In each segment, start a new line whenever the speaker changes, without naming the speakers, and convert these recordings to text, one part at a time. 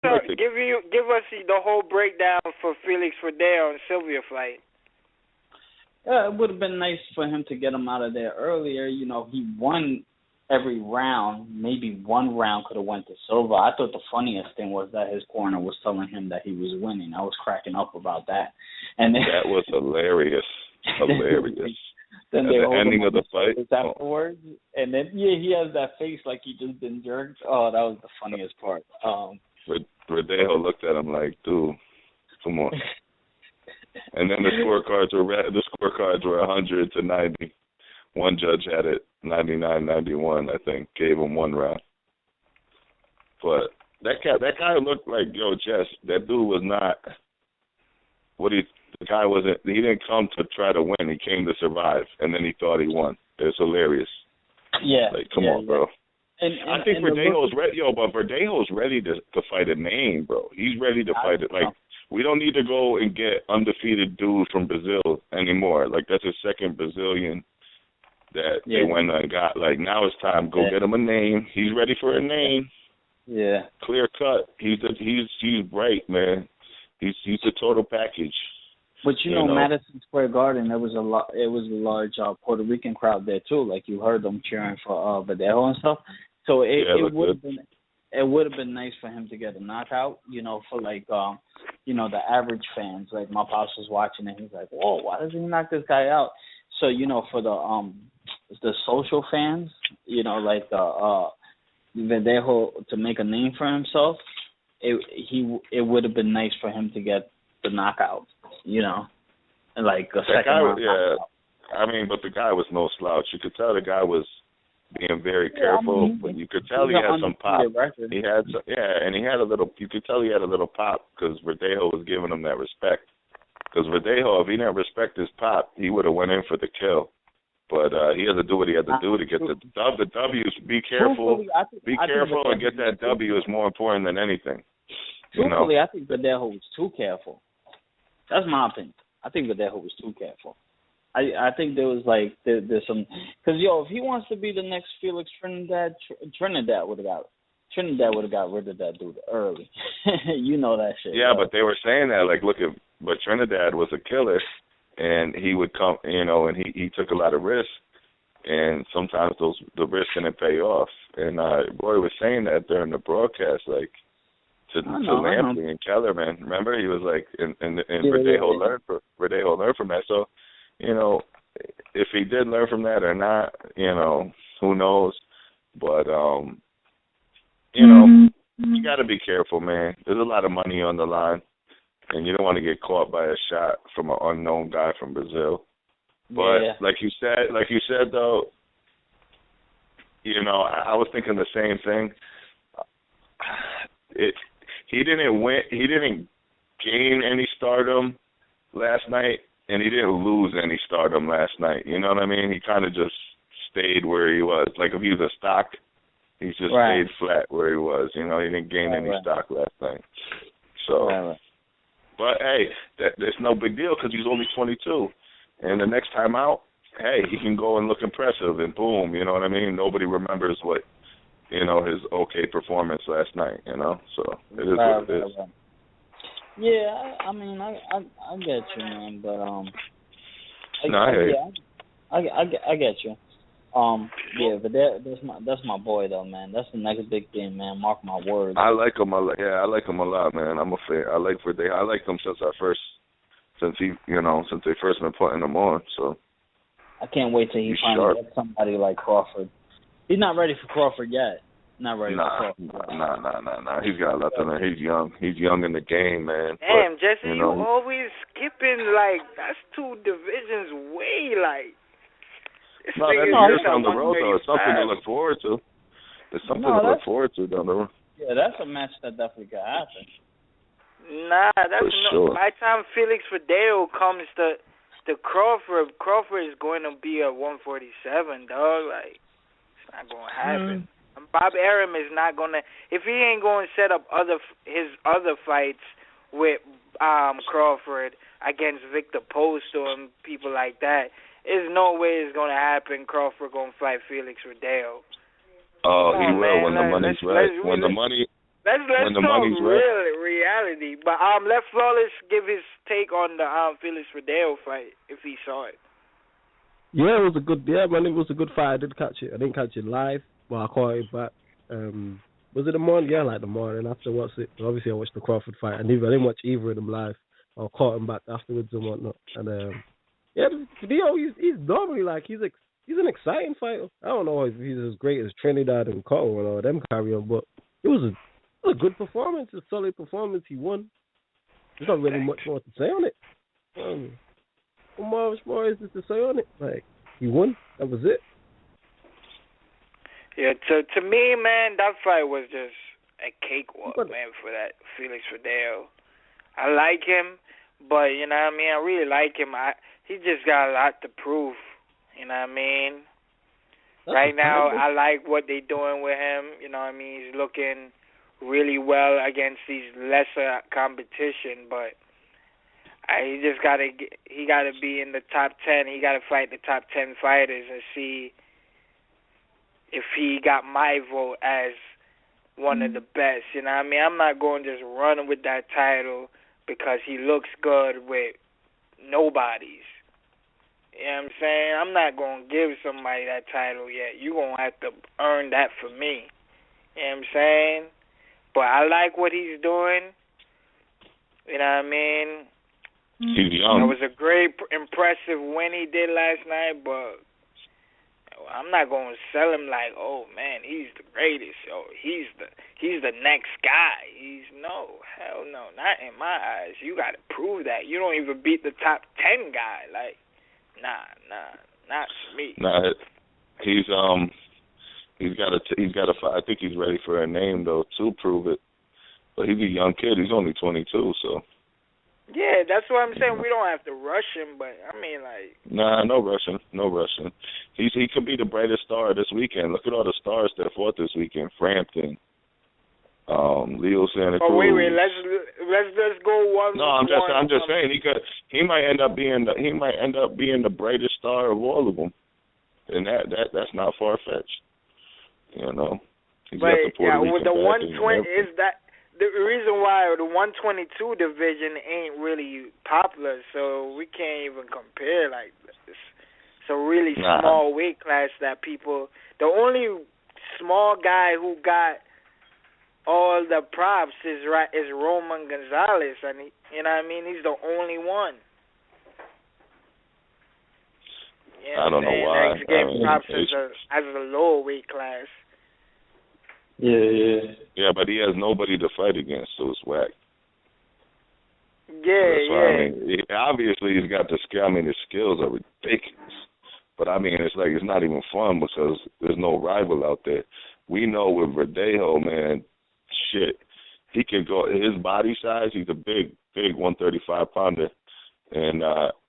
Give us the whole breakdown for Felix Verdejo and Sylvia fight.
It would have been nice for him to get him out of there earlier. You know, he won every round. Maybe one round could have went to Silva. I thought the funniest thing was that his corner was telling him that he was winning. I was cracking up about that. And then,
that was hilarious. Hilarious.
Then they
at the ending of the fight.
Afterwards, and then he has that face like he just been jerked. Oh, that was the funniest part.
Verdejo looked at him like, dude, come on. And then the scorecards were 100 to 90. One judge had it 99-91, I think, gave him one round. But that guy looked like, yo, Jess, that dude was not the guy wasn't, he didn't come to try to win, he came to survive, and then he thought he won. It's hilarious.
Yeah.
Like, come on, bro. I think Verdejo's ready, but Verdejo's ready to fight a name, bro. He's ready to fight it. Like, we don't need to go and get undefeated dudes from Brazil anymore. Like, that's his second Brazilian that they went and got. Like, now it's time. Go get him a name. He's ready for a name.
Yeah.
Clear cut. He's bright, man. He's the total package.
But you know, Madison Square Garden, it was a large Puerto Rican crowd there too. Like you heard them cheering for Verdejo and stuff. So it would have been nice for him to get a knockout. You know, for like the average fans. Like my pops was watching it, he's like, "Whoa, why doesn't he knock this guy out?" So you know, for the social fans, you know, like Verdejo to make a name for himself, it would have been nice for him to get the knockout. You know, like a second round.
Yeah, I mean, but the guy was no slouch. You could tell the guy was being very careful, but you could tell he had some pop. He had, and he had a little. You could tell he had a little pop because Verdejo was giving him that respect. Because Verdejo, if he didn't respect his pop, he would have went in for the kill. But he had to do what he had to do to get the W's. Be careful. Be careful and get that W is more important than anything.
Truthfully, I think Verdejo was too careful. That's my opinion. I think Verdejo was too careful. I think there was like there's some because if he wants to be the next Felix Trinidad would have got rid of that dude early. You know that shit.
Yeah, but they were saying that like but Trinidad was a killer, and he would come, and he took a lot of risks, and sometimes the risks didn't pay off. And Roy was saying that during the broadcast, like. To Lampley and Kellerman, remember he was like, and Verdejo learned from that. So, if he did learn from that or not, who knows? But you got to be careful, man. There's a lot of money on the line, and you don't want to get caught by a shot from an unknown guy from Brazil. But like you said though, I was thinking the same thing. He didn't win. He didn't gain any stardom last night, and he didn't lose any stardom last night. You know what I mean? He kind of just stayed where he was. Like if he was a stock, he just stayed flat where he was. He didn't gain any stock last night. So, but hey, that's no big deal because he's only 22, and the next time out, hey, he can go and look impressive, and boom, you know what I mean? Nobody remembers what. His okay performance last night, so it is what it is.
Yeah, I mean, I get you, man, but I get you. But that's my boy though, man. That's the next big thing, man. Mark my words.
I like him a lot, man. I'm a fan. I like Verdejo. I liked him since they first been putting him on. So
I can't wait till he finally gets somebody like Crawford. He's not ready for Crawford yet. Not ready for Crawford.
Nah. He's got nothing. He's young. He's young in the game, man.
Damn, Jesse, you always skipping, like, that's 2 divisions way, like.
No, that's down the road, though. It's something to look forward to. There's something to look forward to down the road.
Yeah, that's a match that definitely could happen.
Nah, that's
sure.
By the time Felix Verdejo comes to Crawford is going to be at 147, dog. Like, it's not going to happen. Bob Arum is not going to, if he ain't going to set up his other fights with Crawford against Victor Post or people like that, there's no way it's going to happen. Crawford going to fight Felix Verdejo.
Oh, he will when the money's right.
Let's talk reality. But let Flawless give his take on the Felix Verdejo fight if he saw it.
Yeah, it was a good. Yeah, man, it was a good fight. I didn't catch it live, but I caught it back. Was it the morning? Yeah, like the morning after I watched it. Obviously, I watched the Crawford fight. I didn't watch either of them live. I caught him back afterwards and whatnot. And yeah, Verdejo, he's normally like he's an exciting fighter. I don't know if he's as great as Trinidad and Cotto and all them carry on, but it was a good performance, a solid performance. He won. There's not really much more to say on it. What more is there to say on it? Like, he won. That was it.
Yeah, to me, man, that fight was just a cakewalk, man, for that Felix Verdejo. I like him, but, you know what I mean? I really like him. He just got a lot to prove, you know what I mean? Right now, I like what they're doing with him, you know what I mean? He's looking really well against these lesser competition, but he just gotta be in the top 10. He gotta fight the top 10 fighters and see if he got my vote as one of the best. You know what I mean? I'm not going to just run with that title because he looks good with nobodies. You know what I'm saying? I'm not going to give somebody that title yet. You're going to have to earn that for me. You know what I'm saying? But I like what he's doing. You know what I mean?
He's young.
It was a great, impressive win he did last night, but I'm not going to sell him like, oh, man, he's the greatest. Oh, he's the next guy. Hell no, not in my eyes. You got to prove that. You don't even beat the top 10 guy. Like, nah, not me.
Nah, he's got to fight. I think he's ready for a name though to prove it. But he's a young kid. He's only 22, so.
Yeah, that's what I'm saying. We don't have to rush him, but I mean, like.
Nah, no rushing. He could be the brightest star this weekend. Look at all the stars that fought this weekend. Frampton, Leo Santa Cruz.
Oh wait, let's go one.
No, I'm just saying he might end up being the brightest star of all of them, and that's not far fetched. You know.
But with the 120 is that. The reason why the 122 division ain't really popular, so we can't even compare like this. It's a really small weight class that people. The only small guy who got all the props is Roman Gonzalez, and you know what I mean. He's the only one. You know
I don't know why.
Next game props as a lower weight class.
Yeah, but he has nobody to fight against, so it's whack.
Yeah.
I mean, obviously he's got the skill. I mean, his skills are ridiculous. But I mean, it's like it's not even fun because there's no rival out there. We know with Verdejo, man, shit, he can go. His body size, he's a big 135 pounder, and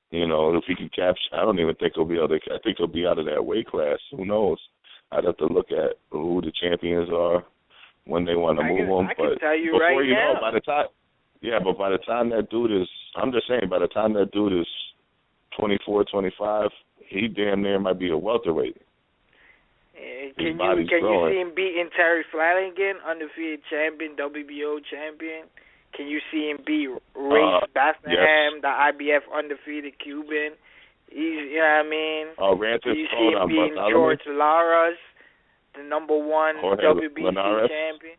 you know, if he can capture, I don't even think he'll be able to. I think he'll be out of that weight class. Who knows? I'd have to look at who the champions are when they want to move them.
I can tell you
before
right
you know,
now.
by the time that dude is, I'm just saying, by the time that dude is 24, 25, he damn near might be a welterweight.
Can you see him beating Terry Flanagan, undefeated champion, WBO champion? Can you see him beat Race Bethlehem, the IBF undefeated Cuban? You know what I mean?
Rances.
You see him beating George Laras, the number one WBC champion.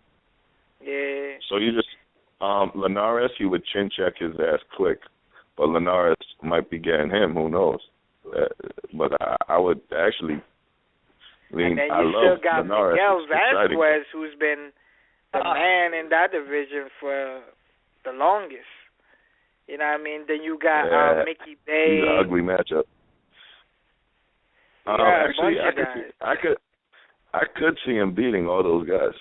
Yeah.
So you just Linares, he would chin check his ass quick, but Linares might be getting him. Who knows? But I would actually lean.
And then
I
you
love
still got
Linares.
Miguel VAZQUEZ, who's been the man in that division for the longest. You know what I mean? Then you got Mickey Bay.
He's an ugly matchup. Actually, I could see him beating all those guys.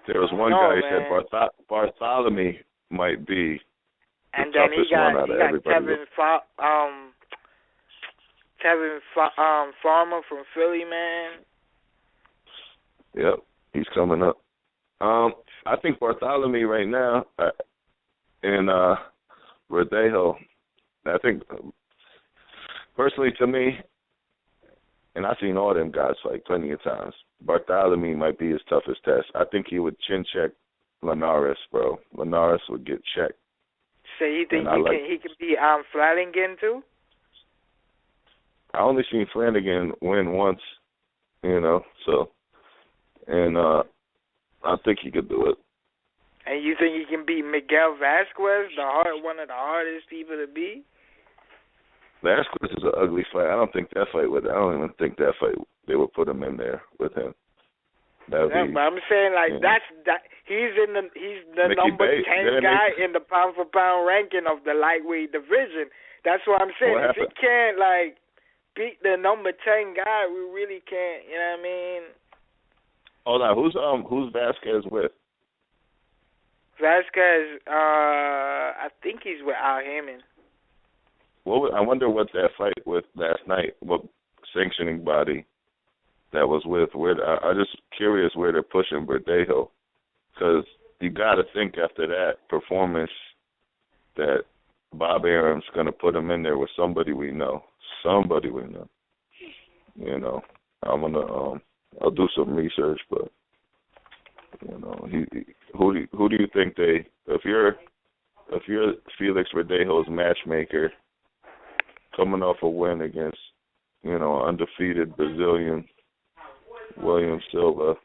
There was one guy who said Bartholomew might be the toughest one out of everybody.
Kevin Farmer from Philly, man.
Yep, he's coming up. I think Bartholomew right now and Verdejo, I think personally to me, and I've seen all them guys fight plenty of times. Barthélemy might be his toughest test. I think he would chin check Linares, bro. Linares would get checked.
So you think he can beat Flanagan too?
I only seen Flanagan win once, you know. So, and I think he could do it.
And you think he can beat Miguel VAZQUEZ, one of the hardest people to beat?
VAZQUEZ is an ugly fight. I don't even think that fight they would put him in there with him. But
I'm saying he's the number 10 guy in the pound for pound ranking of the lightweight division. That's what I'm saying. If he can't beat the number 10 guy, we really can't. You know what I mean?
Hold on, who's VAZQUEZ with?
VAZQUEZ, I think he's with Al Haymon.
I wonder what that fight with last night, what sanctioning body that was with. I'm just curious where they're pushing Verdejo, because you got to think after that performance that Bob Arum's going to put him in there with somebody we know. You know, I'm gonna I'll do some research, but you know, who do you think if you're Felix Verdejo's matchmaker coming off a win against, you know, undefeated Brazilian William Silva?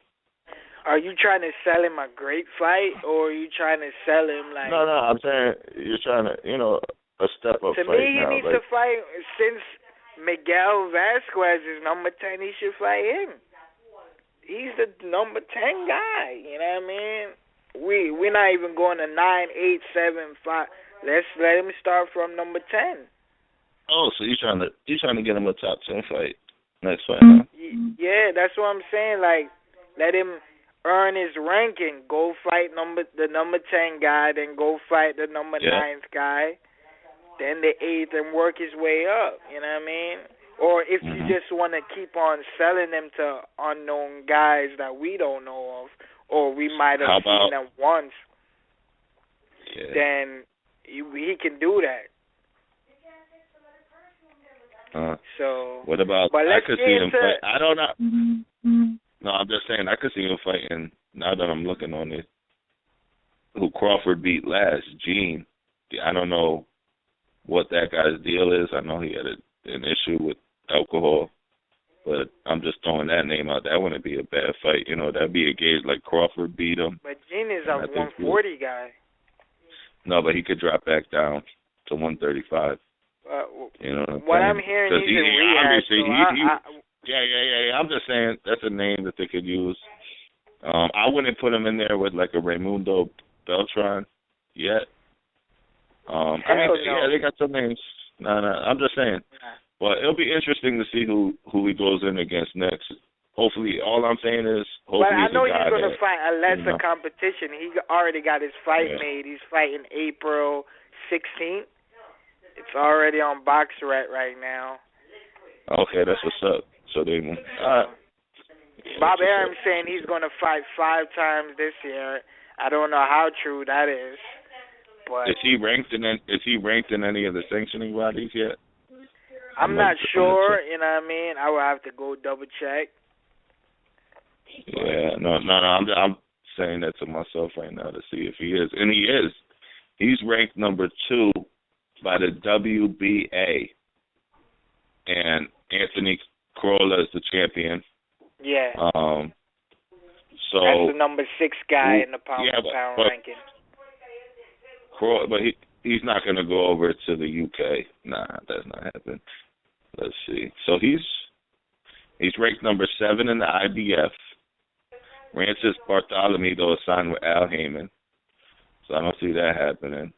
Are you trying to sell him a great fight, or are you trying to sell him like?
No, I'm saying you're trying to, you know, a step up fight.
To me, he needs to fight since Miguel VAZQUEZ is number 10. He should fight him. He's the number 10 guy. You know what I mean? We're not even going to 9, 8, 7, 5. Let's let him start from number 10.
Oh, so you're trying to get him a top 10 fight next fight, huh?
Yeah, that's what I'm saying. Like, let him earn his ranking. Go fight the number 10 guy, then go fight the number 9th guy, then the 8th, and work his way up. You know what I mean? Or if you just want to keep on selling them to unknown guys that we don't know of, or we might have seen them once, then he can do that. So
what about? I could see him fight. I don't know. No, I'm just saying I could see him fighting. Now that I'm looking on it, who Crawford beat last, Gene. I don't know what that guy's deal is. I know he had an issue with alcohol, but I'm just throwing that name out. That wouldn't be a bad fight. You know, that'd be a gauge like Crawford beat him.
But Gene is a 140 guy.
No, but he could drop back down to 135. You know
what I'm hearing, he's in rehab.
I'm just saying that's a name that they could use. I wouldn't put him in there with like a Raimundo Beltran yet. They got some names. No, I'm just saying. But it'll be interesting to see who he goes in against next. Hopefully, all I'm saying is hopefully.
But I know he's going to fight a lesser competition. He already got his fight made. He's fighting April 16th. It's already on BoxRec right now.
Okay, that's what's up. So they
Bob Arum saying he's going to fight 5 times this year. I don't know how true that is. But
is he ranked in any of the sanctioning bodies yet?
I'm not sure. You know what I mean? I will have to go double check.
Yeah, no. I'm saying that to myself right now to see if he is, and he is. He's ranked number 2 by the WBA, and Anthony CROLLA is the champion.
Yeah.
So
that's the number 6 guy in the pound for pound ranking.
But he's not going to go over to the UK. Nah, that's not happening. Let's see. So he's ranked number 7 in the IBF. Rances Barthélemy, though, is signed with Al Haymon. So I don't see that happening.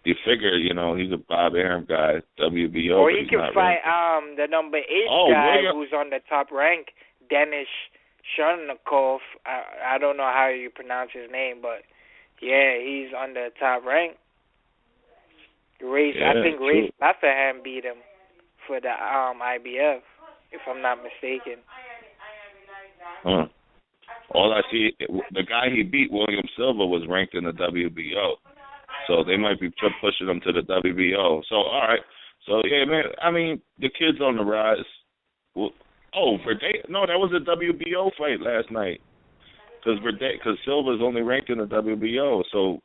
You figure, you know, he's a Bob Arum guy, WBO.
Or he can fight the number 8 guy who's on the top rank, DENIS. Sharnikov, I don't know how you pronounce his name, but yeah, he's on the top rank. I think Race Lafayette beat him for the IBF, if I'm not mistaken.
All I see, the guy he beat, William Silva, was ranked in the WBO, so they might be pushing him to the WBO. So all right, So yeah, man. I mean, the kid's on the rise. Well, Verdejo. No, that was a WBO fight last night. Because Silva's only ranked in the WBO. So,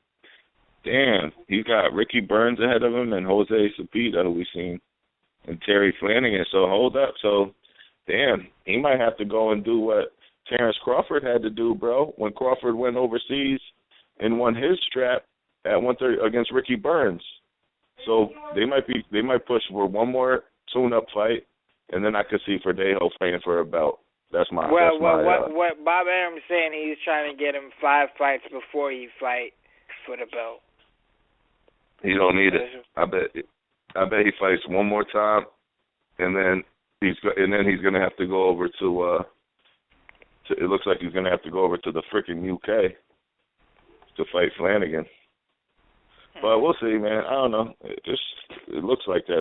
damn, he's got Ricky Burns ahead of him and Jose Cepeda, who we've seen, and Terry Flanagan. So hold up. So, damn, he might have to go and do what Terrence Crawford had to do, bro, when Crawford went overseas and won his strap at 130 against Ricky Burns. So they might push for one more tune-up fight, and then I could see Verdejo fighting for a belt. What
Bob Arum saying, he's trying to get him 5 fights before he fight for the belt.
He don't need it. I bet he fights one more time, and then he's gonna have to go over to it looks like he's gonna have to go over to the freaking UK to fight Flanagan. But we'll see, man. I don't know. It looks like that.